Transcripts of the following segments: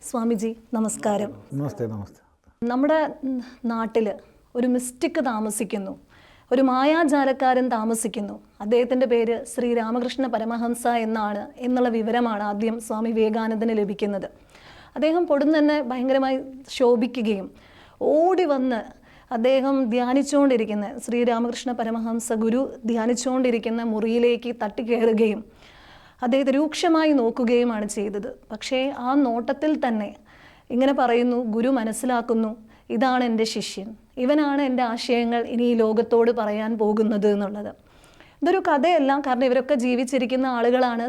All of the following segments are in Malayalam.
സ്വാമിജി നമസ്കാരം. നമസ്തേ. നമസ്തേ. നമ്മുടെ നാട്ടിൽ ഒരു മിസ്റ്റിക് താമസിക്കുന്നു, ഒരു മായാജാലക്കാരൻ താമസിക്കുന്നു. അദ്ദേഹത്തിൻ്റെ പേര് ശ്രീ രാമകൃഷ്ണ പരമഹംസ എന്നുള്ള വിവരമാണ് ആദ്യം സ്വാമി വിവേകാനന്ദന് ലഭിക്കുന്നത്. അദ്ദേഹം പൊടുന്ന് തന്നെ ഭയങ്കരമായി ശോഭിക്കുകയും ഓടി വന്ന് അദ്ദേഹം ധ്യാനിച്ചുകൊണ്ടിരിക്കുന്ന ശ്രീരാമകൃഷ്ണ പരമഹംസ ഗുരു ധ്യാനിച്ചുകൊണ്ടിരിക്കുന്ന മുറിയിലേക്ക് തട്ടിക്കയറുകയും അദ്ദേഹത്തെ രൂക്ഷമായി നോക്കുകയുമാണ് ചെയ്തത്. പക്ഷേ ആ നോട്ടത്തിൽ തന്നെ ഇങ്ങനെ പറയുന്നു, ഗുരു മനസ്സിലാക്കുന്നു, ഇതാണ് എൻ്റെ ശിഷ്യൻ, ഇവനാണ് എൻ്റെ ആശയങ്ങൾ ഇനി ഈ ലോകത്തോട് പറയാൻ പോകുന്നത് എന്നുള്ളത്. ഇതൊരു കഥയല്ല, കാരണം ഇവരൊക്കെ ജീവിച്ചിരുന്ന ആളുകളാണ്.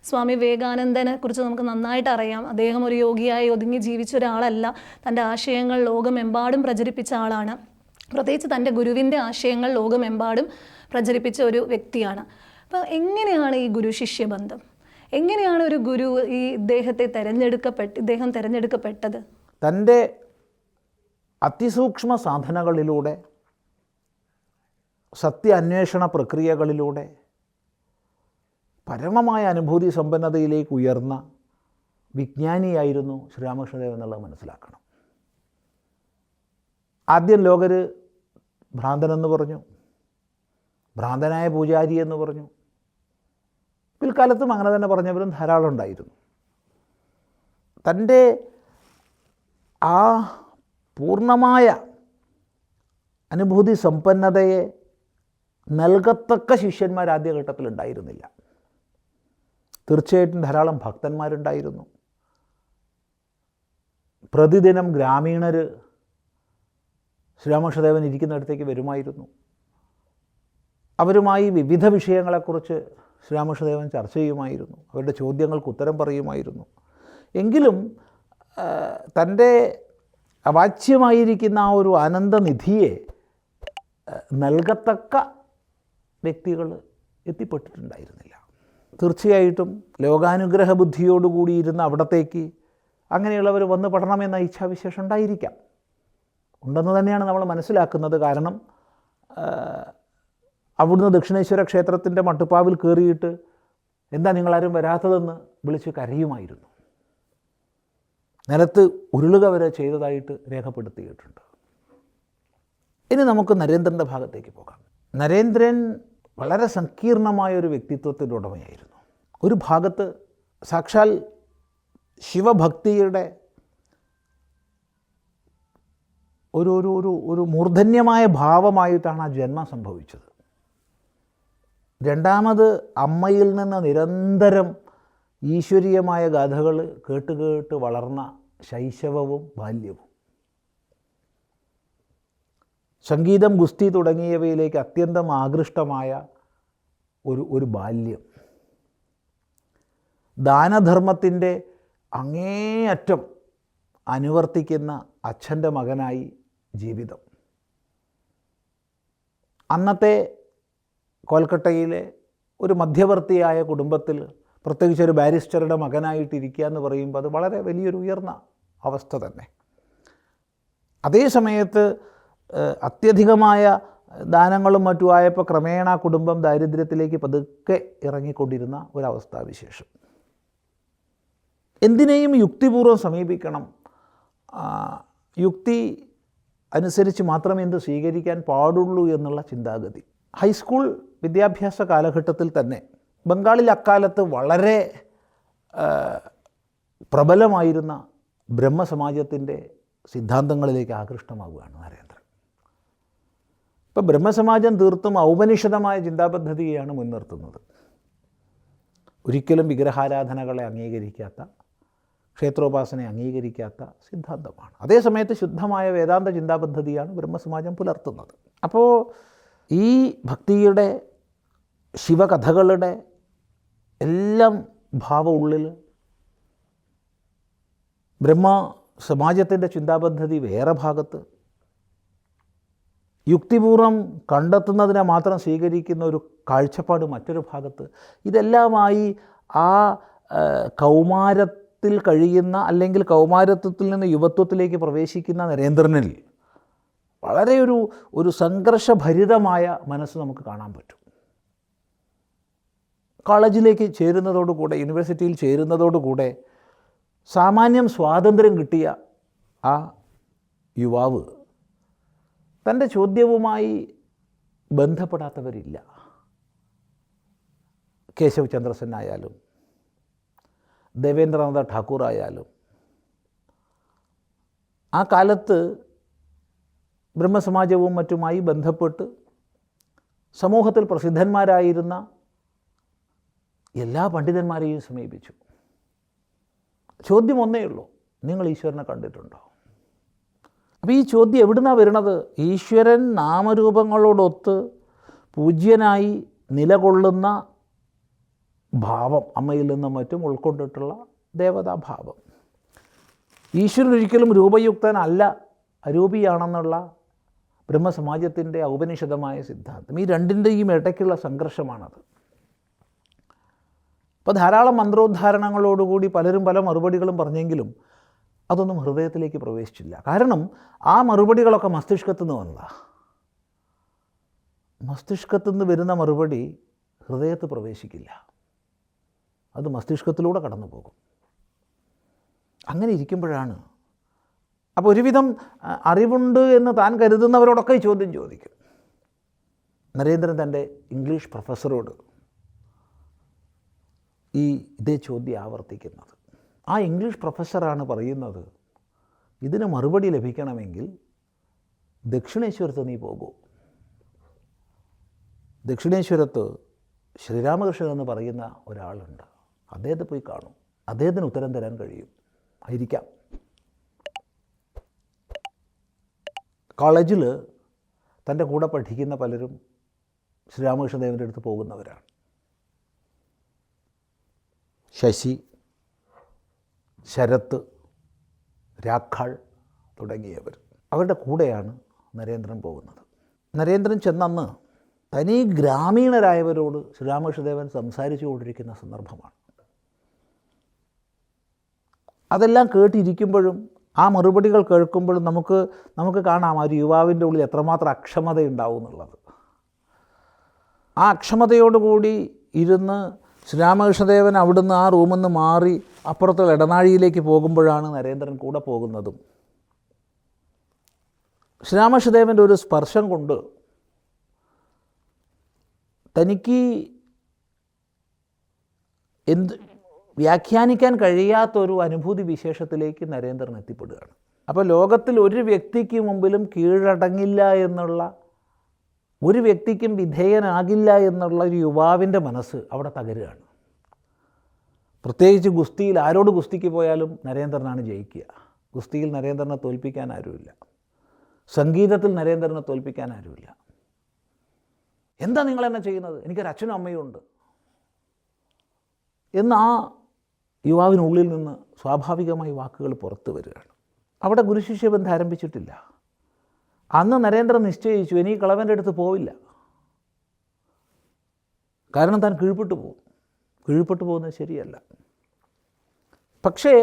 സ്വാമി വിവേകാനന്ദനെ കുറിച്ച് നമുക്ക് നന്നായിട്ട് അറിയാം. അദ്ദേഹം ഒരു യോഗിയായി ഒതുങ്ങി ജീവിച്ച ഒരാളല്ല. തൻ്റെ ആശയങ്ങൾ ലോകമെമ്പാടും പ്രചരിപ്പിച്ച ആളാണ്. പ്രത്യേകിച്ച് തൻ്റെ ഗുരുവിൻ്റെ ആശയങ്ങൾ ലോകമെമ്പാടും പ്രചരിപ്പിച്ച ഒരു വ്യക്തിയാണ്. അപ്പോൾ എങ്ങനെയാണ് ഈ ഗുരു ശിഷ്യബന്ധം? എങ്ങനെയാണ് ഒരു ഗുരു ഇദ്ദേഹം തിരഞ്ഞെടുക്കപ്പെട്ടത്? തൻ്റെ അതിസൂക്ഷ്മ സാധനകളിലൂടെ, സത്യാന്വേഷണ പ്രക്രിയകളിലൂടെ പരമമായ അനുഭൂതി സമ്പന്നതയിലേക്ക് ഉയർന്ന വിജ്ഞാനിയായിരുന്നു ശ്രീരാമകൃഷ്ണദേവൻ എന്നുള്ളത് മനസ്സിലാക്കണം. ആദ്യം ലോകർ ഭ്രാന്തനെന്ന് പറഞ്ഞു, ഭ്രാന്തനായ പൂജാരി എന്ന് പറഞ്ഞു. പിൽക്കാലത്തും അങ്ങനെ തന്നെ പറഞ്ഞവരും ധാരാളം ഉണ്ടായിരുന്നു. തൻ്റെ ആ പൂർണ്ണമായ അനുഭൂതി സമ്പന്നതയെ നൽകത്തക്ക ശിഷ്യന്മാർ ആദ്യഘട്ടത്തിൽ ഉണ്ടായിരുന്നില്ല. തീർച്ചയായിട്ടും ധാരാളം ഭക്തന്മാരുണ്ടായിരുന്നു. പ്രതിദിനം ഗ്രാമീണർ ശ്രീരാമകൃഷ്ണദേവൻ ഇരിക്കുന്നിടത്തേക്ക് വരുമായിരുന്നു. അവരുമായി വിവിധ വിഷയങ്ങളെക്കുറിച്ച് ശ്രീരാമകൃഷ്ണദേവൻ ചർച്ച ചെയ്യുമായിരുന്നു. അവരുടെ ചോദ്യങ്ങൾക്ക് ഉത്തരം പറയുമായിരുന്നു. എങ്കിലും തൻ്റെ അവാച്യമായിരിക്കുന്ന ആ ഒരു ആനന്ദനിധിയെ നൽകത്തക്ക വ്യക്തികൾ എത്തിപ്പെട്ടിട്ടുണ്ടായിരുന്നില്ല. തീർച്ചയായിട്ടും ലോകാനുഗ്രഹ ബുദ്ധിയോടുകൂടിയിരുന്ന അവിടത്തേക്ക് അങ്ങനെയുള്ളവർ വന്ന് പഠണമെന്ന ഇച്ഛാവിശേഷം ഉണ്ടായിരിക്കാം, ഉണ്ടെന്ന് തന്നെയാണ് നമ്മൾ മനസ്സിലാക്കുന്നത്. കാരണം അവിടുന്ന് ദക്ഷിണേശ്വര ക്ഷേത്രത്തിൻ്റെ മട്ടുപ്പാവിൽ കയറിയിട്ട് എന്താ നിങ്ങളാരും വരാത്തതെന്ന് വിളിച്ച് കരയുമായിരുന്നു. നിലത്ത് ഉരുളുക വരെ ചെയ്തതായിട്ട് രേഖപ്പെടുത്തിയിട്ടുണ്ട്. ഇനി നമുക്ക് നരേന്ദ്രൻ്റെ ഭാഗത്തേക്ക് പോകാം. നരേന്ദ്രൻ വളരെ സങ്കീർണമായൊരു വ്യക്തിത്വത്തിൻ്റെ ഉടമയായിരുന്നു. ഒരു ഭാഗത്ത് സാക്ഷാൽ ശിവഭക്തിയുടെ ഒരു മൂർധന്യമായ ഭാവമായിട്ടാണ് ആ ജന്മം സംഭവിച്ചത്. രണ്ടാമത് അമ്മയിൽ നിന്ന് നിരന്തരം ഈശ്വരീയമായ ഗാഥകൾ കേട്ട് വളർന്ന ശൈശവവും ബാല്യവും, സംഗീതം, ഗുസ്തി തുടങ്ങിയവയിലേക്ക് അത്യന്തം ആകൃഷ്ടമായ ഒരു ബാല്യം, ദാനധർമ്മത്തിൻ്റെ അങ്ങേയറ്റം അനുവർത്തിക്കുന്ന അച്ഛൻ്റെ മകനായി ജീവിതം, അന്നത്തെ കൊൽക്കട്ടയിലെ ഒരു മധ്യവർത്തിയായ കുടുംബത്തിൽ പ്രത്യേകിച്ച് ഒരു ബാരിസ്റ്ററുടെ മകനായിട്ടിരിക്കുക എന്ന് പറയുമ്പോൾ അത് വളരെ വലിയൊരു ഉയർന്ന അവസ്ഥ തന്നെ. അതേ സമയത്ത് അത്യധികമായ ദാനങ്ങളും മറ്റുമായപ്പോൾ ക്രമേണ കുടുംബം ദാരിദ്ര്യത്തിലേക്ക് പതുക്കെ ഇറങ്ങിക്കൊണ്ടിരുന്ന ഒരവസ്ഥാവിശേഷം. എന്തിനേയും യുക്തിപൂർവ്വം സമീപിക്കണം, യുക്തി അനുസരിച്ച് മാത്രമേ എന്ത് സ്വീകരിക്കാൻ പാടുള്ളൂ എന്നുള്ള ചിന്താഗതി. ഹൈസ്കൂൾ വിദ്യാഭ്യാസ കാലഘട്ടത്തിൽ തന്നെ ബംഗാളിൽ അക്കാലത്ത് വളരെ പ്രബലമായിരുന്ന ബ്രഹ്മസമാജത്തിൻ്റെ സിദ്ധാന്തങ്ങളിലേക്ക് ആകൃഷ്ടമാവുകയാണ് നരേന്ദ്രൻ. ഇപ്പോൾ ബ്രഹ്മസമാജം തീർത്തും ഔപനിഷദമായ ചിന്താപദ്ധതിയെയാണ് മുൻനിർത്തുന്നത്. ഒരിക്കലും വിഗ്രഹാരാധനകളെ അംഗീകരിക്കാത്ത, ക്ഷേത്രോപാസനയെ അംഗീകരിക്കാത്ത സിദ്ധാന്തമാണ്. അതേസമയത്ത് ശുദ്ധമായ വേദാന്ത ചിന്താപദ്ധതിയാണ് ബ്രഹ്മസമാജം പുലർത്തുന്നത്. അപ്പോൾ ഈ ഭക്തിയുടെ, ശിവകഥകളുടെ എല്ലാം ഭാവം ഉള്ളിൽ, ബ്രഹ്മസമാജത്തിൻ്റെ ചിന്താപദ്ധതി വേറെ ഭാഗത്ത്, യുക്തിപൂർവം കണ്ടെത്തുന്നതിനെ മാത്രം സ്വീകരിക്കുന്ന ഒരു കാഴ്ചപ്പാട് മറ്റൊരു ഭാഗത്ത്, ഇതെല്ലാമായി ആ കൗമാരത്തിൽ കഴിയുന്ന, അല്ലെങ്കിൽ കൗമാരത്വത്തിൽ നിന്ന് യുവത്വത്തിലേക്ക് പ്രവേശിക്കുന്ന നരേന്ദ്രനിൽ വളരെ ഒരു സംഘർഷഭരിതമായ മനസ്സ് നമുക്ക് കാണാൻ പറ്റും. കോളേജിലേക്ക് ചേരുന്നതോടുകൂടെ, യൂണിവേഴ്സിറ്റിയിൽ ചേരുന്നതോടുകൂടെ സാമാന്യം സ്വാതന്ത്ര്യം കിട്ടിയ ആ യുവാവ് തൻ്റെ ചോദ്യവുമായി ബന്ധപ്പെടാത്തവരില്ല. കേശവ് ചന്ദ്ര സെൻ ആയാലും ദേവേന്ദ്രനാഥ ഠാക്കൂർ ആയാലും ആ കാലത്ത് ബ്രഹ്മസമാജവും മറ്റുമായി ബന്ധപ്പെട്ട് സമൂഹത്തിൽ പ്രസിദ്ധന്മാരായിരുന്ന എല്ലാ പണ്ഡിതന്മാരെയും സമീപിച്ചു. ചോദ്യം ഒന്നേ ഉള്ളൂ, നിങ്ങൾ ഈശ്വരനെ കണ്ടിട്ടുണ്ടോ? അപ്പോൾ ഈ ചോദ്യം എവിടുന്നാണ് വരുന്നത്? ഈശ്വരൻ നാമരൂപങ്ങളോടൊത്ത് പൂജ്യനായി നിലകൊള്ളുന്ന ഭാവം, അമ്മയിൽ നിന്നും മറ്റും ഉൾക്കൊണ്ടിട്ടുള്ള ദേവതാഭാവം. ഈശ്വരൻ ഒരിക്കലും രൂപയുക്തനല്ല, അരൂപിയാണെന്നുള്ള ബ്രഹ്മസമാജത്തിൻ്റെ ഔപനിഷിതമായ സിദ്ധാന്തം. ഈ രണ്ടിൻ്റെയും ഇടയ്ക്കുള്ള സംഘർഷമാണത്. അപ്പോൾ ധാരാളം മന്ത്രോദ്ധാരണങ്ങളോടുകൂടി പലരും പല മറുപടികളും പറഞ്ഞെങ്കിലും അതൊന്നും ഹൃദയത്തിലേക്ക് പ്രവേശിച്ചില്ല. കാരണം ആ മറുപടികളൊക്കെ മസ്തിഷ്കത്തു നിന്ന് വന്നതാണ്. മസ്തിഷ്കത്തു നിന്ന് വരുന്ന മറുപടി ഹൃദയത്തിൽ പ്രവേശിക്കില്ല, അത് മസ്തിഷ്കത്തിലൂടെ കടന്നു പോകും. അങ്ങനെ ഇരിക്കുമ്പോഴാണ് അപ്പോൾ ഒരുവിധം അറിവുണ്ട് എന്ന് താൻ കരുതുന്നവരോടൊക്കെ ഈ ചോദ്യം ചോദിക്കും. നരേന്ദ്രൻ തൻ്റെ ഇംഗ്ലീഷ് പ്രൊഫസറോട് ഇതേ ചോദ്യം ആവർത്തിക്കുന്നത്. ആ ഇംഗ്ലീഷ് പ്രൊഫസറാണ് പറയുന്നത്, ഇതിന് മറുപടി ലഭിക്കണമെങ്കിൽ ദക്ഷിണേശ്വരത്ത് നീ പോകൂ. ദക്ഷിണേശ്വരത്ത് ശ്രീരാമകൃഷ്ണൻ എന്ന് പറയുന്ന ഒരാളുണ്ട്, അദ്ദേഹത്തെ പോയി കാണും, അദ്ദേഹത്തിന് ഉത്തരം തരാൻ കഴിയും. ആയിരിക്കാം. കോളേജിൽ തൻ്റെ കൂടെ പഠിക്കുന്ന പലരും ശ്രീരാമകൃഷ്ണദേവൻ്റെ അടുത്ത് പോകുന്നവരാണ്. ശശി, ശരത്ത്, രാഖാൾ തുടങ്ങിയവർ, അവരുടെ കൂടെയാണ് നരേന്ദ്രൻ പോകുന്നത്. നരേന്ദ്രൻ ചെന്നന്ന് തനി ഗ്രാമീണരായവരോട് ശ്രീരാമകൃഷ്ണദേവൻ സംസാരിച്ചു കൊണ്ടിരിക്കുന്ന സന്ദർഭമാണ്. അതെല്ലാം കേട്ടിരിക്കുമ്പോഴും ആ മറുപടികൾ കേൾക്കുമ്പോഴും നമുക്ക് കാണാം ആ ഒരു യുവാവിൻ്റെ ഉള്ളിൽ എത്രമാത്രം അക്ഷമതയുണ്ടാവും എന്നുള്ളത്. ആ അക്ഷമതയോടുകൂടി ഇരുന്ന് ശ്രീരാമകൃഷ്ണദേവൻ അവിടുന്ന് ആ റൂമിൽ നിന്ന് മാറി അപ്പുറത്തുള്ള ഇടനാഴിയിലേക്ക് പോകുമ്പോഴാണ് നരേന്ദ്രൻ കൂടെ പോകുന്നതും. ശ്രീരാമകൃഷ്ണദേവൻ്റെ ഒരു സ്പർശം കൊണ്ട് തനിക്ക് വ്യാഖ്യാനിക്കാൻ കഴിയാത്തൊരു അനുഭൂതി വിശേഷത്തിലേക്ക് നരേന്ദ്രൻ എത്തിപ്പെടുകയാണ്. അപ്പോൾ ലോകത്തിൽ ഒരു വ്യക്തിക്ക് മുമ്പിലും കീഴടങ്ങില്ല എന്നുള്ള, ഒരു വ്യക്തിക്കും വിധേയനാകില്ല എന്നുള്ള ഒരു യുവാവിൻ്റെ മനസ്സ് അവിടെ തകരുകയാണ്. പ്രത്യേകിച്ച് ഗുസ്തിയിൽ ആരോട് ഗുസ്തിക്ക് പോയാലും നരേന്ദ്രനാണ് ജയിക്കുക. ഗുസ്തിയിൽ നരേന്ദ്രനെ തോൽപ്പിക്കാൻ ആരുമില്ല, സംഗീതത്തിൽ നരേന്ദ്രനെ തോൽപ്പിക്കാൻ ആരുമില്ല. എന്താ നിങ്ങളെന്നെ ചെയ്യുന്നത്, എനിക്കൊരു അച്ഛനും അമ്മയും ഉണ്ട് എന്ന് ആ യുവാവിനുള്ളിൽ നിന്ന് സ്വാഭാവികമായി വാക്കുകൾ പുറത്തു വരികയാണ്. അവിടെ ഗുരുശിഷ്യബന്ധം ആരംഭിച്ചിട്ടില്ല. അന്ന് നരേന്ദ്രൻ നിശ്ചയിച്ചു, ഇനി കളവൻ്റെ അടുത്ത് പോവില്ല. കാരണം താൻ കീഴ്പ്പെട്ടു പോകും. കീഴ്പ്പെട്ടു പോകുന്നത് ശരിയല്ല. പക്ഷേ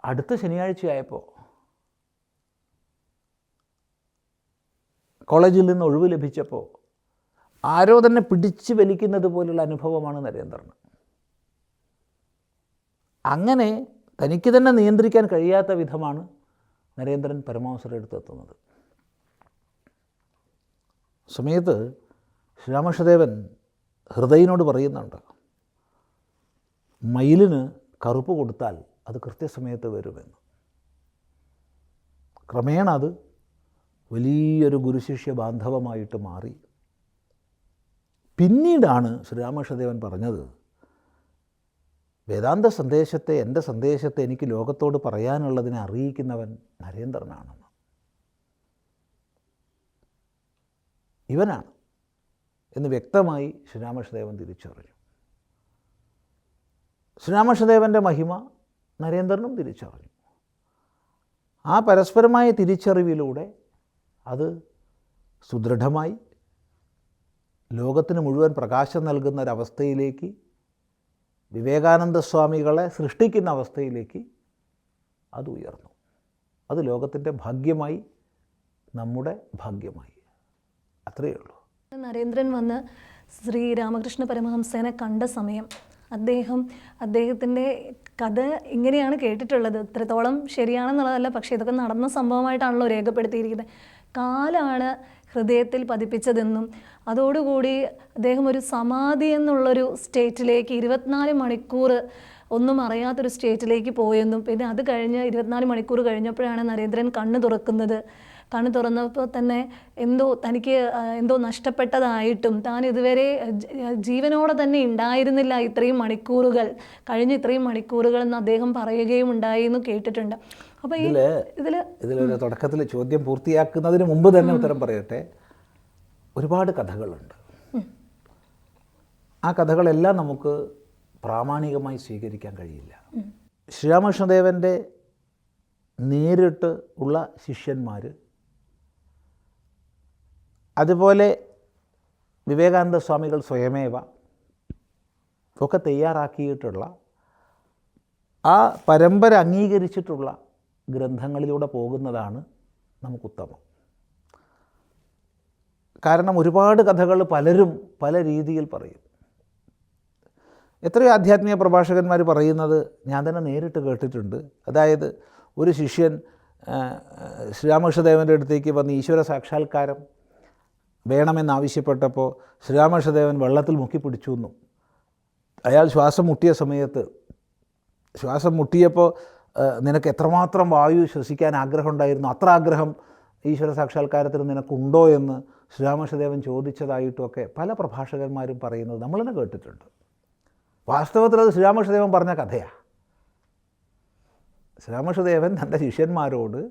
അടുത്ത ശനിയാഴ്ചയായപ്പോൾ കോളേജിൽ നിന്ന് ഒഴിവ് ലഭിച്ചപ്പോൾ ആരോ തന്നെ പിടിച്ചു വലിക്കുന്നത് പോലുള്ള അനുഭവമാണ് നരേന്ദ്രന്. അങ്ങനെ തനിക്ക് തന്നെ നിയന്ത്രിക്കാൻ കഴിയാത്ത വിധമാണ് നരേന്ദ്രൻ പരമഹംസരുടെ അടുത്ത് എത്തുന്നത്. സമയത്ത് ശ്രീരാമകൃഷ്ണദേവൻ ഹൃദയനോട് പറയുന്നുണ്ട്, മയിലിന് കറുപ്പ് കൊടുത്താൽ അത് കൃത്യസമയത്ത് വരുമെന്ന്. ക്രമേണ അത് വലിയൊരു ഗുരുശിഷ്യ ബാന്ധവമായിട്ട് മാറി. പിന്നീടാണ് ശ്രീരാമകൃഷ്ണദേവൻ പറഞ്ഞത്, വേദാന്ത സന്ദേശത്തെ, എൻ്റെ സന്ദേശത്തെ എനിക്ക് ലോകത്തോട് പറയാനുള്ളതിനെ അറിയിക്കുന്നവൻ നരേന്ദ്രനാണെന്ന്. ഇവനാണ് എന്ന് വ്യക്തമായി ശ്രീരാമകൃഷ്ണദേവൻ തിരിച്ചറിഞ്ഞു. ശ്രീരാമകൃഷ്ണദേവൻ്റെ മഹിമ നരേന്ദ്രനും തിരിച്ചറിഞ്ഞു. ആ പരസ്പരമായ തിരിച്ചറിവിലൂടെ അത് സുദൃഢമായി ലോകത്തിന് മുഴുവൻ പ്രകാശം നൽകുന്ന ഒരവസ്ഥയിലേക്ക്, വിവേകാനന്ദ സ്വാമികളെ സൃഷ്ടിക്കുന്ന അവസ്ഥയിലേക്ക് അത് ഉയർന്നു. അത് ലോകത്തിൻ്റെ ഭാഗ്യമായി, നമ്മുടെ ഭാഗ്യമായി. അത്രയേ ഉള്ളൂ. നരേന്ദ്രൻ വന്ന് ശ്രീ രാമകൃഷ്ണ പരമഹംസനെ കണ്ട സമയം അദ്ദേഹത്തിൻ്റെ കഥ ഇങ്ങനെയാണ് കേട്ടിട്ടുള്ളത്. ഇത്രത്തോളം ശരിയാണെന്നുള്ളതല്ല, പക്ഷേ ഇതൊക്കെ നടന്ന സംഭവമായിട്ടാണല്ലോ രേഖപ്പെടുത്തിയിരിക്കുന്നത്. കാലാണ് ഹൃദയത്തിൽ പതിപ്പിച്ചതെന്നും അതോടുകൂടി അദ്ദേഹം ഒരു സമാധി എന്നുള്ളൊരു സ്റ്റേറ്റിലേക്ക് 24 മണിക്കൂർ ഒന്നും അറിയാത്തൊരു സ്റ്റേറ്റിലേക്ക് പോയെന്നും, പിന്നെ അത് കഴിഞ്ഞ് 24 മണിക്കൂർ കഴിഞ്ഞപ്പോഴാണ് നരേന്ദ്രൻ കണ്ണ് തുറക്കുന്നത്. കണ്ണ് തുറന്നപ്പോൾ തന്നെ തനിക്ക് എന്തോ നഷ്ടപ്പെട്ടതായിട്ടും താൻ ഇതുവരെ ജീവനോടെ തന്നെ ഉണ്ടായിരുന്നില്ല ഇത്രയും മണിക്കൂറുകൾ എന്ന് അദ്ദേഹം പറയുകയും ഉണ്ടായി എന്ന് കേട്ടിട്ടുണ്ട്. അപ്പോൾ ഇതിലൊരു തുടക്കത്തിൽ ചോദ്യം പൂർത്തിയാക്കുന്നതിന് മുമ്പ് തന്നെ ഉത്തരം പറയട്ടെ. ഒരുപാട് കഥകളുണ്ട്. ആ കഥകളെല്ലാം നമുക്ക് പ്രാമാണികമായി സ്വീകരിക്കാൻ കഴിയില്ല. ശ്രീരാമകൃഷ്ണദേവൻ്റെ നേരിട്ട് ഉള്ള ശിഷ്യന്മാർ, അതുപോലെ വിവേകാനന്ദ സ്വാമികൾ സ്വയമേവ ഒക്കെ തയ്യാറാക്കിയിട്ടുള്ള ആ പരമ്പര അംഗീകരിച്ചിട്ടുള്ള ഗ്രന്ഥങ്ങളിലൂടെ പോകുന്നതാണ് നമുക്കുത്തമം. കാരണം ഒരുപാട് കഥകൾ പലരും പല രീതിയിൽ പറയും. എത്രയോ ആധ്യാത്മിക പ്രഭാഷകന്മാർ പറയുന്നത് ഞാൻ തന്നെ നേരിട്ട് കേട്ടിട്ടുണ്ട്. അതായത് ഒരു ശിഷ്യൻ ശ്രീരാമകൃഷ്ണദേവൻ്റെ അടുത്തേക്ക് വന്ന് ഈശ്വര സാക്ഷാത്കാരം വേണമെന്നാവശ്യപ്പെട്ടപ്പോൾ ശ്രീരാമകൃഷ്ണദേവൻ വെള്ളത്തിൽ മുക്കിപ്പിടിച്ചു എന്നും, അയാൾ ശ്വാസം മുട്ടിയപ്പോൾ നിനക്ക് എത്രമാത്രം വായു ശ്വസിക്കാൻ ആഗ്രഹമുണ്ടായിരുന്നു, അത്ര ആഗ്രഹം ഈശ്വര സാക്ഷാത്കാരത്തിന് നിനക്കുണ്ടോ എന്ന് ശ്രീരാമകൃഷ്ണദേവൻ ചോദിച്ചതായിട്ടുമൊക്കെ പല പ്രഭാഷകന്മാരും പറയുന്നത് നമ്മൾ തന്നെ കേട്ടിട്ടുണ്ട്. വാസ്തവത്തിൽ അത് ശ്രീരാമകൃഷ്ണദേവൻ പറഞ്ഞ കഥയാണ്. ശ്രീരാമകൃഷ്ണദേവൻ തൻ്റെ ശിഷ്യന്മാരോട്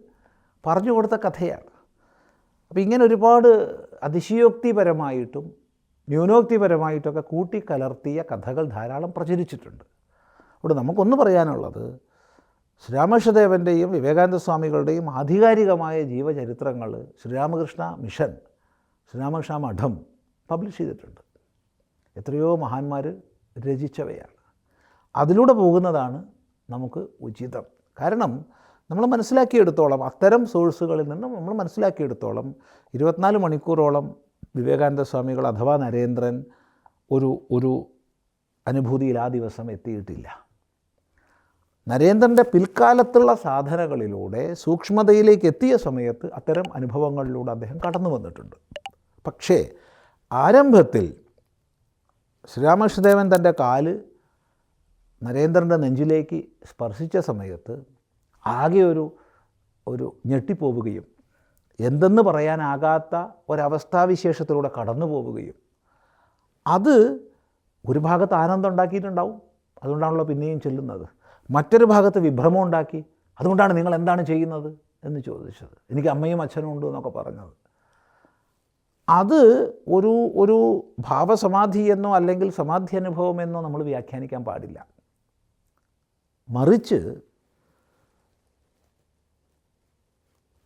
പറഞ്ഞു കൊടുത്ത കഥയാണ്. അപ്പോൾ ഇങ്ങനെ ഒരുപാട് അതിശയോക്തിപരമായിട്ടും ന്യൂനോക്തിപരമായിട്ടൊക്കെ കൂട്ടിക്കലർത്തിയ കഥകൾ ധാരാളം പ്രചരിച്ചിട്ടുണ്ട്. അവിടെ നമുക്കൊന്ന് പറയാനുള്ളത്, ശ്രീരാമകൃഷ്ണദേവൻ്റെയും വിവേകാനന്ദ സ്വാമികളുടെയും ആധികാരികമായ ജീവചരിത്രങ്ങൾ ശ്രീരാമകൃഷ്ണ മിഷൻ, ശ്രീരാമകൃഷ്ണ മഠം പബ്ലിഷ് ചെയ്തിട്ടുണ്ട്. എത്രയോ മഹാന്മാർ രചിച്ചവയാണ്. അതിലൂടെ പോകുന്നതാണ് നമുക്ക് ഉചിതം. കാരണം നമ്മൾ മനസ്സിലാക്കിയെടുത്തോളം, അത്തരം സോഴ്സുകളിൽ നിന്ന് നമ്മൾ മനസ്സിലാക്കിയെടുത്തോളം 24 മണിക്കൂറോളം വിവേകാനന്ദ സ്വാമികൾ അഥവാ നരേന്ദ്രൻ ഒരു അനുഭൂതിയിൽ ആ ദിവസം എത്തിയിട്ടില്ല. നരേന്ദ്രൻ്റെ പിൽക്കാലത്തുള്ള സാധനകളിലൂടെ സൂക്ഷ്മതയിലേക്ക് എത്തിയ സമയത്ത് അത്തരം അനുഭവങ്ങളിലൂടെ അദ്ദേഹം കടന്നു വന്നിട്ടുണ്ട്. പക്ഷേ ആരംഭത്തിൽ ശ്രീരാമകൃഷ്ണദേവൻ തൻ്റെ കാല് നരേന്ദ്രൻ്റെ നെഞ്ചിലേക്ക് സ്പർശിച്ച സമയത്ത് ആകെ ഒരു ഞെട്ടിപ്പോവുകയും എന്തെന്ന് പറയാനാകാത്ത ഒരവസ്ഥാവിശേഷത്തിലൂടെ കടന്നു പോവുകയും അത് ഒരു ഭാഗത്ത് ആനന്ദം ഉണ്ടാക്കിയിട്ടുണ്ടാവും, അതുകൊണ്ടാണല്ലോ പിന്നെയും ചെല്ലുന്നത്. മറ്റൊരു ഭാഗത്ത് വിഭ്രമം ഉണ്ടാക്കി, അതുകൊണ്ടാണ് നിങ്ങൾ എന്താണ് ചെയ്യുന്നത് എന്ന് ചോദിച്ചത്, എനിക്ക് അമ്മയും അച്ഛനും ഉണ്ട് എന്നൊക്കെ പറഞ്ഞത്. അത് ഒരു ഭാവസമാധി എന്നോ അല്ലെങ്കിൽ സമാധി അനുഭവമെന്നോ നമ്മൾ വ്യാഖ്യാനിക്കാൻ പാടില്ല. മറിച്ച്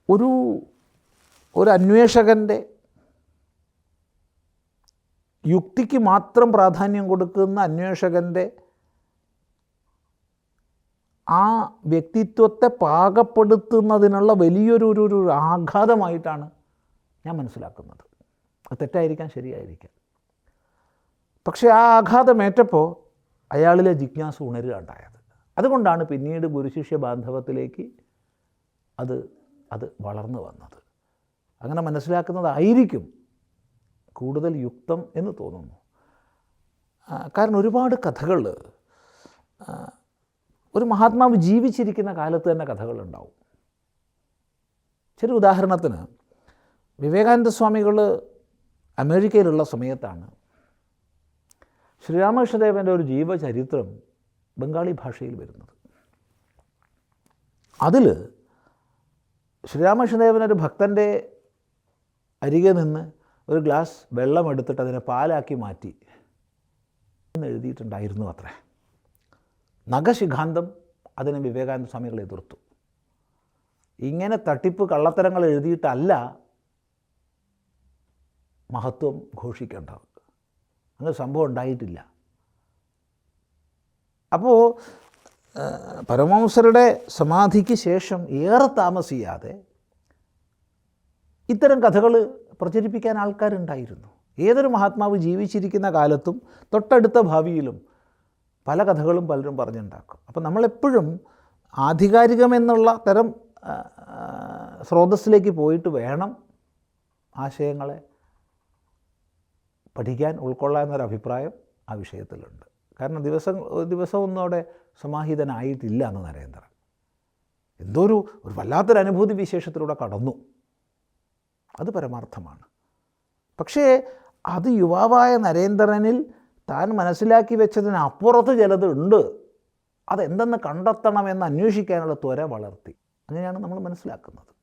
ഒരു അന്വേഷകൻ്റെ യുക്തിക്ക് മാത്രം പ്രാധാന്യം കൊടുക്കുന്ന അന്വേഷകൻ്റെ ആ വ്യക്തിത്വത്തെ പാകപ്പെടുത്തുന്നതിനുള്ള വലിയൊരു ആഘാതമായിട്ടാണ് ഞാൻ മനസ്സിലാക്കുന്നത്. അത് തെറ്റായിരിക്കാം, ശരിയായിരിക്കാം. പക്ഷേ ആ ആഘാതമേറ്റപ്പോൾ അയാളിലെ ജിജ്ഞാസ ഉണരുക ഉണ്ടായത്. അതുകൊണ്ടാണ് പിന്നീട് ഗുരുശിഷ്യ ബാന്ധവത്തിലേക്ക് അത് വളർന്നു വന്നത്. അങ്ങനെ മനസ്സിലാക്കുന്നതായിരിക്കും കൂടുതൽ യുക്തം എന്ന് തോന്നുന്നു. കാരണം ഒരുപാട് കഥകൾ ഒരു മഹാത്മാവ് ജീവിച്ചിരിക്കുന്ന കാലത്ത് തന്നെ കഥകളുണ്ടാവും. ചെറിയ ഉദാഹരണത്തിന് വിവേകാനന്ദ സ്വാമികൾ അമേരിക്കയിലുള്ള സമയത്താണ് ശ്രീരാമകൃഷ്ണദേവൻ്റെ ഒരു ജീവചരിത്രം ബംഗാളി ഭാഷയിൽ വരുന്നത്. അതിൽ ശ്രീരാമകൃഷ്ണദേവനൊരു ഭക്തൻ്റെ അരികെ നിന്ന് ഒരു ഗ്ലാസ് വെള്ളമെടുത്തിട്ട് അതിനെ പാലാക്കി മാറ്റി എന്ന് എഴുതിയിട്ടുണ്ടായിരുന്നു അത്രേ. നഖശിഖാന്തം അതിനെ വിവേകാനന്ദ സ്വാമികൾ എതിർത്തു. ഇങ്ങനെ തട്ടിപ്പ് കള്ളത്തരങ്ങൾ എഴുതിയിട്ടല്ല മഹത്വം ഘോഷിക്കേണ്ടത്. അങ്ങനെ സംഭവം ഉണ്ടായിട്ടില്ല. അപ്പോൾ പരമഹംസരുടെ സമാധിക്ക് ശേഷം ഏറെ താമസിയാതെ ഇത്തരം കഥകൾ പ്രചരിപ്പിക്കാൻ ആൾക്കാരുണ്ടായിരുന്നു. ഏതൊരു മഹാത്മാവ് ജീവിച്ചിരിക്കുന്ന കാലത്തും തൊട്ടടുത്ത ഭാവിയിലും പല കഥകളും പലരും പറഞ്ഞുണ്ടാക്കും. അപ്പം നമ്മളെപ്പോഴും ആധികാരികമെന്നുള്ള തരം സ്രോതസ്സിലേക്ക് പോയിട്ട് വേണം ആശയങ്ങളെ പഠിക്കാൻ, ഉൾക്കൊള്ളാൻ എന്നൊരു അഭിപ്രായം ആ വിഷയത്തിലുണ്ട്. കാരണം ദിവസമൊന്നും അവിടെ സമാഹിതനായിട്ടില്ല എന്ന് നരേന്ദ്രൻ. എന്തോ ഒരു വല്ലാത്തൊരു അനുഭൂതി വിശേഷത്തിലൂടെ കടന്നു, അത് പരമാർത്ഥമാണ്. പക്ഷേ അത് യുവാവായ നരേന്ദ്രനിൽ താൻ മനസ്സിലാക്കി വെച്ചതിനപ്പുറത്ത് ചിലതുണ്ട്, അതെന്തെന്ന് കണ്ടെത്തണമെന്ന് അന്വേഷിക്കാനുള്ള ത്വര വളർത്തി. അങ്ങനെയാണ് നമ്മൾ മനസ്സിലാക്കുന്നത്.